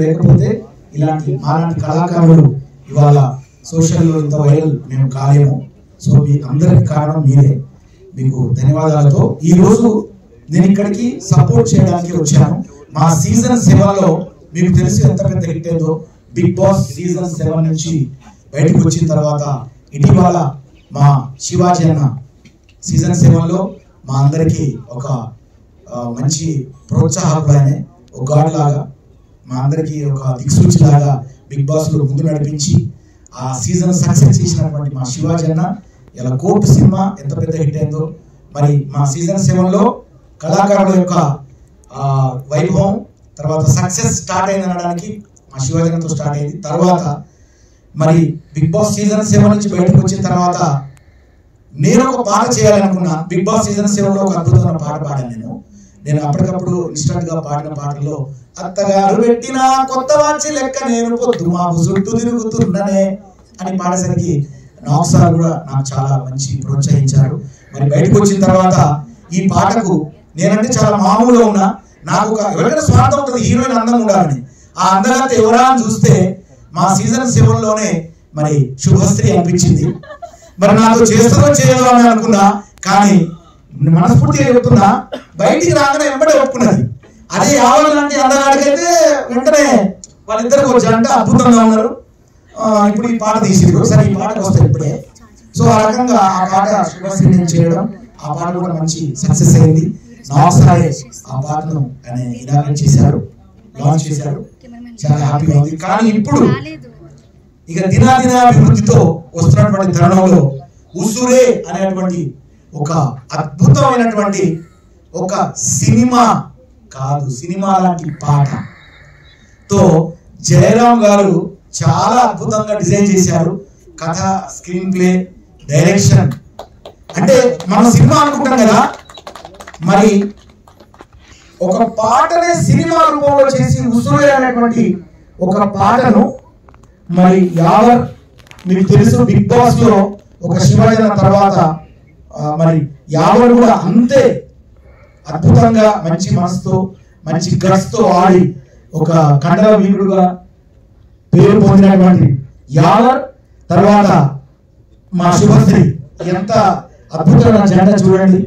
లేకపోతే ఇలాంటి మాలాంటి కళాకారులు ఇవాళ సోషల్లో ఇంత వైరల్ మేము కాలేము. సో మీ అందరికి కారణం మీరే. మీకు ధన్యవాదాలతో ఈరోజు నేను ఇక్కడికి సపోర్ట్ చేయడానికి వచ్చాను. మా సీజన్ 7లో మీకు తెలిసి ఎంత పెద్ద హిట్ అయిందో. బిగ్ బాస్ సీజన్ 7 నుంచి బయటకు వచ్చిన తర్వాత ఇటీవల మా శివాజీ అన్న సీజన్ 7లో మా అందరికీ ఒక మంచి ప్రోత్సాహకులనే ఒక గాడ్ లాగా మా అందరికీ ఒక దిక్సూచి లాగా బిగ్ బాస్ లో ముందు నడిపించి ఆ సీజన్ సక్సెస్ చేసినటువంటి మా శివాజీ అన్న ఇలా కోర్టు సినిమా ఎంత పెద్ద హిట్ అయిందో. మరి మా సీజన్ 7లో కళాకారుల యొక్క వైభవం తర్వాత సక్సెస్ స్టార్ట్ అయింది అనడానికి మా శివాజీ అన్నతో స్టార్ట్ అయింది. తర్వాత మరి బిగ్ బాస్ సీజన్ 7 నుంచి బయటకు వచ్చిన తర్వాత నేను ఒక పాట చేయాలనుకున్నా. బిగ్ బాస్ సీజన్ 7లో ఒక అద్భుతమైన పాట పాడాను. నేను అప్పటికప్పుడు ఇన్స్టెంట్ గా పాడిన పాటల్లో అత్తగారు పెట్టిన కొత్త వాచి లెక్క నేను పొద్దు మాకు చుట్టూ తిరుగుతున్ననే అని పాడేసరికి నాగ్ సార్ కూడా నాకు చాలా మంచి ప్రోత్సహించారు. మరి బయటకు వచ్చిన తర్వాత ఈ పాటకు నేనంటే చాలా మామూలుగా ఉన్నా. నాకు ఒక ఎవరికైనా స్వార్థం ఉంటుంది, హీరోయిన్ అందం ఉండాలని. ఆ అందగత్త ఎవరా అని చూస్తే మా సీజన్ 7లోనే మరి శుభశ్రీ అనిపించింది. మరి నాతో చేస్తారో చేయదో అని అనుకున్నా, కానీ మనస్ఫూర్తిగా చెప్తున్నా బయటికి రాగానే వెంబడే ఒప్పుకున్నది. అదే యావలాంటి అందగాడికైతే వెంటనే వాళ్ళిద్దరికి వచ్చారంటే అద్భుతంగా ఉన్నారు. ఇప్పుడు ఈ పాట తీసిరు. సరే ఈ పాటకు వస్తారు ఇప్పుడే. సో ఆ రకంగా ఆ పాట శుభశ్రీ నేను చేయడం, ఆ పాట కూడా మంచి సక్సెస్ అయింది. నాగ్ సారే ఆ పాటను ఆయన ఇనాగ్రేట్ చేశారు, లాంచ్ చేశారు. చాలా హ్యాపీగా ఉంది. కానీ ఇప్పుడు ఇక దినాభివృద్ధితో వస్తున్నటువంటి తరుణంలో ఉసురే అనేటువంటి ఒక అద్భుతమైనటువంటి ఒక సినిమా కాదు, సినిమా లాంటి పాటతో జయరాం గారు చాలా అద్భుతంగా డిజైన్ చేశారు. కథ, స్క్రీన్ ప్లే, డైరెక్షన్. అంటే మనం సినిమా అనుకుంటాం కదా, మరి ఒక పాటనే సినిమా రూపంలో చేసి ఉసురే అనేటువంటి ఒక పాటను మరి యావర్ మీకు తెలుసు బిగ్ బాస్ లో ఒక శివాజీ తర్వాత మరి యావర్ కూడా అంతే అద్భుతంగా మంచి మనసుతో మంచి గట్స్ తో ఆడి ఒక కండల వీరుడుగా పేరు పొందినటువంటి యావర్ తర్వాత మా శుభశ్రీ ఎంత అద్భుతమైన జంట చూడండి.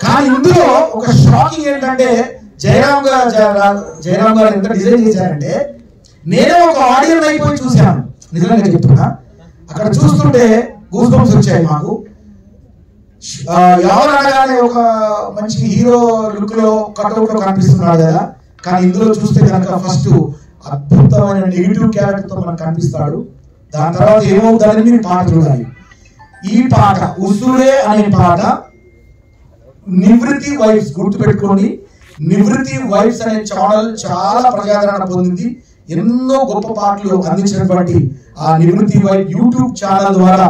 కానీ ఇందులో ఒక షాకింగ్ ఏంటంటే జయరాం గారు ఎంత డిజైన్ చేశారంటే నేనే ఒక ఆడియన్ అయిపోయి చూశాను. నిజంగా చెప్తున్నా, అక్కడ చూస్తుంటే గూస్ బంప్స్ వచ్చాయి మాకు. ఎవరు అనగానే ఒక మంచి హీరో లుక్ లో కట్అవుట్ లో కనిపిస్తున్నాడు కదా, కానీ ఇందులో చూస్తే కనుక ఫస్ట్ అద్భుతమైన నెగిటివ్ క్యారెక్టర్ తో మనకు కనిపిస్తాడు. దాని తర్వాత ఏమవుతుందని మీరు పాట చూడాలి. ఈ పాట ఉసురే అనే పాట నివృత్తి వైబ్స్, గుర్తుపెట్టుకోండి. నివృత్తి వైబ్స్ అనే ఛానల్ చాలా ప్రజాదరణ పొందింది. ఎన్నో గొప్ప పాటలు అందించినటువంటి ఆ నివృత్తి వైబ్ యూట్యూబ్ ఛానల్ ద్వారా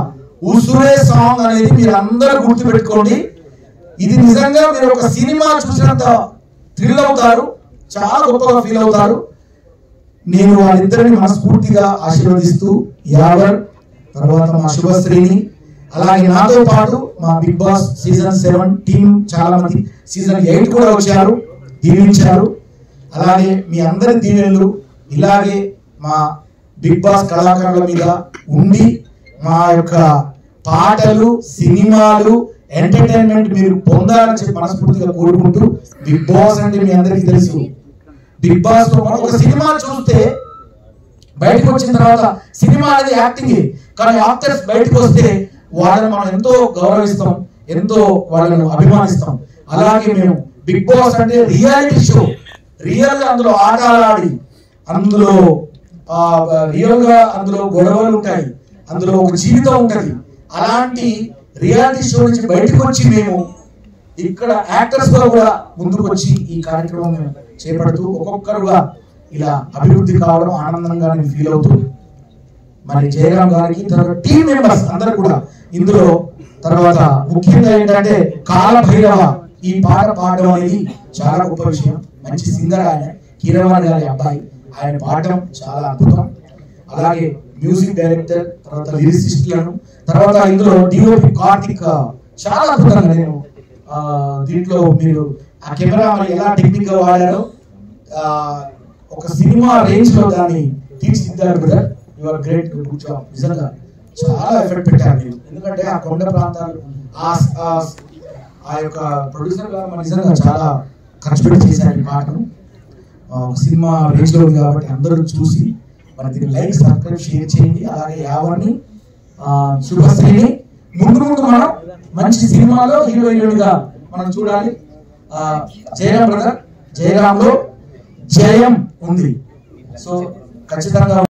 ఉసురే సాంగ్ అనేది మీరు అందరూ గుర్తుపెట్టుకోండి. ఇది నిజంగా మీరు ఒక సినిమా చూసినంత థ్రిల్ అవుతారు, చాలా గొప్పగా ఫీల్ అవుతారు. నేను వాళ్ళిద్దరిని మనస్ఫూర్తిగా ఆశీర్వదిస్తూ యావర్ తర్వాత మా శుభశ్రీని అలాగే నాతో పాటు మా బిగ్ బాస్ సీజన్ 7 టీం చాలా మంది సీజన్ 8 కూడా వచ్చారు, దీవించారు. అలాగే మీ అందరి దీవెనలు ఇలాగే మా బిగ్ బాస్ కళాకారుల మీద ఉండి మా యొక్క పాటలు, సినిమాలు, ఎంటర్టైన్మెంట్ మీరు పొందాలని చెప్పి మనస్ఫూర్తిగా కోరుకుంటూ, బిగ్ బాస్ అంటే మీ అందరికీ తెలుసు. బిగ్ బాస్ లో మనం ఒక సినిమా చూస్తే బయటకు వచ్చిన తర్వాత సినిమా అనేది యాక్టింగే, కానీ యాక్టర్స్ బయటకు వస్తే వాళ్ళని మనం ఎంతో గౌరవిస్తాం, ఎంతో వాళ్ళను అభిమానిస్తాం. అలాగే మేము బిగ్ బాస్ అంటే రియాలిటీ షో, రియల్ గా అందులో ఆటలాడి అందులో రియల్ గా అందులో గొడవలు ఉంటాయి, అందులో ఒక జీవితం ఉంటది. అలాంటి రియాలిటీ షో నుంచి బయటకు వచ్చి మేము ఇక్కడ యాక్టర్స్ గా కూడా ముందుకు వచ్చి ఈ కార్యక్రమం చేపడుతూ ఒక్కొక్కరుగా ఇలా అభివృద్ధి కావడం ఆనందంగా నేను ఫీల్ అవుతూ, మరి జయరాం గారికి తర్వాత టీం మెంబర్స్ అందరూ కూడా ఇందులో తర్వాత ముఖ్యంగా ఏంటంటే కాలభైరవ ఈ పాట పాడడం అనేది చాలా గొప్ప విషయం. మంచి సింగర్ ఆయన, కీరవాణి గారి అబ్బాయి, ఆయన పాడడం చాలా అద్భుతం. అలాగే మ్యూజిక్ డైరెక్టర్ తర్వాత లిరిసిస్టులను తర్వాత ఇందులో డిఓపి కార్తిక్ చాలా అద్భుతంగా నేను దీంట్లో మీరు ఆ కెమెరా ఎలా టెక్నిక్ గా వాడారో ఒక సినిమా రేంజ్ లో దాన్ని తీర్చిదిద్దారు brother. You are great, good job. నిజంగా చాలా ఎఫెక్ట్ పెట్టారు మీరు. ఎందుకంటే ఆ కొండ ప్రాంతాలు ఆ యొక్క ప్రొడ్యూసర్ గారు మన నిజంగా చాలా ఖర్చు పెట్టి చేశారు ఈ పాటను. సినిమా రేంజ్ లో ఉంది కాబట్టి అందరూ చూసి మన దీన్ని లైక్, సబ్స్క్రైబ్, షేర్ చేయండి. అలాగే యావన్ని శుభశ్రీని ముందు మనం మంచి సినిమాలో హీరోయిన్గా మనం చూడాలి. జయరాం బ్రదర్, జయరాంలో జయం ఉంది. సో ఖచ్చితంగా